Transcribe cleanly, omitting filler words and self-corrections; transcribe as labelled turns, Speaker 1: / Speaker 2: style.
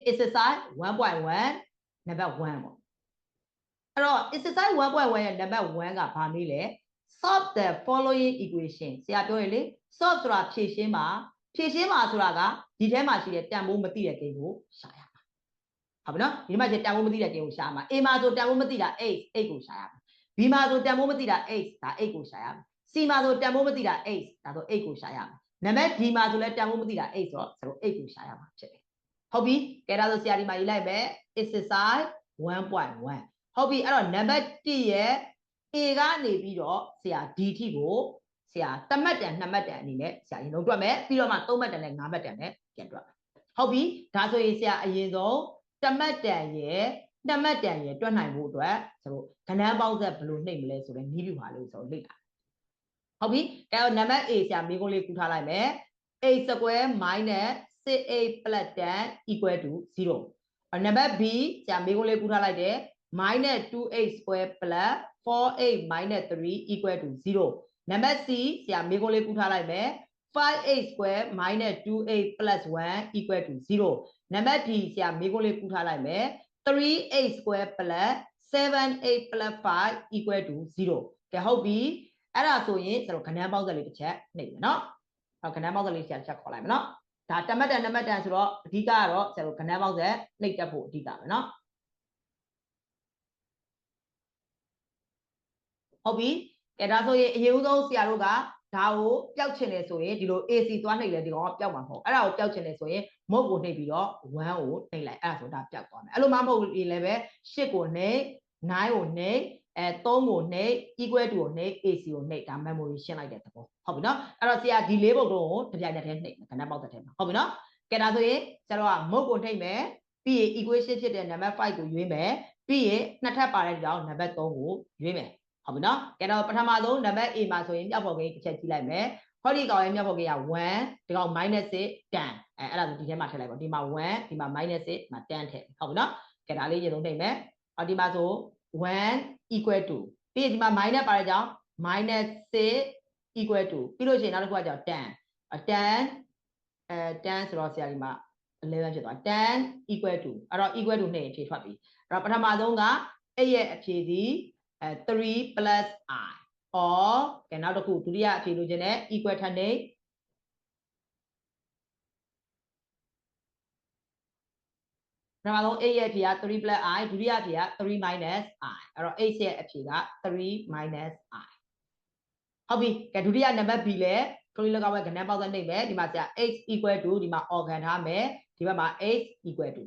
Speaker 1: exercise 1.1 number 1ပေါ့အဲ့တော့ exercise 1.1 ရဲ့ number 1ကဘာမေးလဲ solve the following equation ဆရာပြောရလေ solve ဆိုတာဖြေရှင်းပါဆိုတာကဒီထဲမှာရှိတဲ့တန်ဖိုးမသိတဲ့ကိန်းကိုရှာရမှာဟုတ်ပြီနော်ဒီမှာရှိတဲ့တန်ဖိုးမသိတဲ့ကိန်းကိုရှာမှာ A မှာဆိုတန်ဖိုးမသိတာ 8ကိုရှာရမှာ B မှာဆိုတန်ဖိုးမသိတာ8ဒါ8ကိုရှာရမှာ C မှာဆိုတန်ဖိုးမသိတာ8ဒါဆို8ကိုရှာရမှာနံပါတ် D မှာဆိုလဲတန်ဖိုးမသိတာ8ဆိုတော့8ကိုရှာရမှာဖြစ်တယ်ဟုတ်ပြီကဲဒါဆိုဆရာဒီမှာရေးလိုက်မယ် exercise 1.1 ဟုတ်ပြီအဲ့တော့နံပါတ်1ရဲ့ A ကနေပြီးတော့ဆရာ D ထိကိုဆရာတမှတ်တန်2မှတ်တန်အနေနဲ့ဆရာရင်လုံးတွက်မယ်ပြီးတော့မှ3မှတ်တန်နဲ့5မှတ်တန်နဲ့ပြန်တွက်မယ်ဟုတ်ပြီဒါဆိုရင်ဆရာအရင်ဆုံးတမှတ်တန်ရဲ့2မှတ်တန်ရဲ့တွက်နိုင်ဖို့အတွက်ဆိုတော့ကဏ္ဍပေါင်းဆက်ဘယ်လိုနှိပ်မလဲဆိုတော့နီးပြပါလို့ဆိုတော့လေ့လာဟုတ်ပြီဒါတော့နံပါတ် A ဆရာမိကုံးလေးကူထားလိုက်မယ် a square minus 6a plus 10 equal to 0နံပါတ် B ဆရာမိကုံးလေးကူထားလိုက်တယ် minus 2a square plus 4a minus 3 equal to 0နံပါတ် C ဆရာမိကုံးလေးကူထားလိုက်မယ် 5a square minus 2a plus 1 equal to 0နံပါတ် D ဆရာမိကုံးလေးကူထားလိုက်မယ် 3a square plus 7a plus 5 equal to 0ကဲဟုတ်ပြီအဲ့ဒါဆိုရင်ကျွန်တော်ကဏ္ဍပေါင်းဆက်လေးတစ်ချက်နှိပ်မယ်နော်ဟုတ်ကဏ္ဍပေါင်းဆက်လေးတစ်ချက်ခေါ်လိုက်မယ်နော်ဒါတမတ်တန်နံပါတ်တန်ဆိုတော့အဓိကကတော့ကျွန်တော်ကဏ္ဍပေါင်းဆက်နှိပ်တက်ဖို့အဓိကပဲနော်ဟုတ်ပြီကဲဒါဆိုရင်အရင်ဆုံးဆရာတို့ကဒါကိုပျောက်ချင်တယ်ဆိုရင်ဒီလို AC သွားနှိပ်လဲဒီကောင်ကပျောက်မှာမဟုတ်အဲ့ဒါကိုပျောက်ချင်တယ်ဆိုရင်မုတ်ကိုနှိပ်ပြီးတော့1ကိုနှိပ်လိုက်အဲ့ဒါဆိုဒါပျောက်သွားမယ်အဲ့လိုမှမဟုတ်ဒီလည်းပဲ8ကိုနှိပ်9ကိုနှိပ်3ကိုနှိပ် equal to ကိုနှိပ် AC ကိုနှိပ်ဒါ memory ရှင်းလိုက်တဲ့သဘောဟုတ်ပြီနော်အဲ့တော့ဆရာဒီ၄ပုဒ်တုံးကိုတစ်ပြိုင်နက်တည်းနှိပ်မယ်ကဏ္ဍပေါက်တဲ့ထဲမှာဟုတ်ပြီနော်ကဲဒါဆိုရင်ဆရာတို့ကမုတ်ကိုနှိပ်မယ်ပြီးရင် equation ဖြစ်တဲ့ number 5ကိုရွေးမယ်ပြီးရင်နှစ်ထပ်ပါတဲ့ကြောင့် number 3ကိုရွေးမယ်ဟုတ်ပြီနော်ကဲတော့ပထမဆုံး number A မှာဆိုရင်မြောက်ပေါ်ကိန်းတစ်ချက်ကြည့်လိုက်မယ်ဟောဒီကောင်ရဲ့မြောက်ပေါ်ကိန်းက1ဒီကောင် -6 10အဲ့ဒါဆိုဒီထဲမှာထည့်လိုက်ပါဒီမှာ1ဒီမှာ -6 မှာ10ထည့်ဟုတ်ပြီနော်ကဲဒါလေးရေလုံးနှိပ်မယ်ဟောဒီမှာဆို1 equal to ပြီးရင်ဒီမှာ minus ပါတဲ့ကြောင့် -6 equal to ပြီးလို့ရှိရင်နောက်တစ်ခုကကြောင့်10ဆိုတော့ဆရာဒီမှာ11ဖြစ်သွား10 equal to အဲ့တော့ equal to နဲ့အဖြေထွက်ပြီအဲ့တော့ပထမဆုံးကအဲ့ရဲ့အဖြေဒီ3 plus I or ကဲနောက်တစ်ခုဒုတိယအဖြေလိုချင်တဲ့ equal ထပ်နေပထမဆုံး8ရဲ့အဖြေက3 plus I ဒုတိယအဖြေက3 minus I အဲ့တော့8ရဲ့အဖြေက3 minus I ဟုတ်ပြီကဲဒုတိယနံပါတ် B လဲကလေးလောက်ကပဲကဏ္ဍပေါက်သက်နှိပ်မယ်ဒီမှာဆရာ x equal to ဒီမှာ organ ထားမယ်ဒီဘက်မှာ x equal to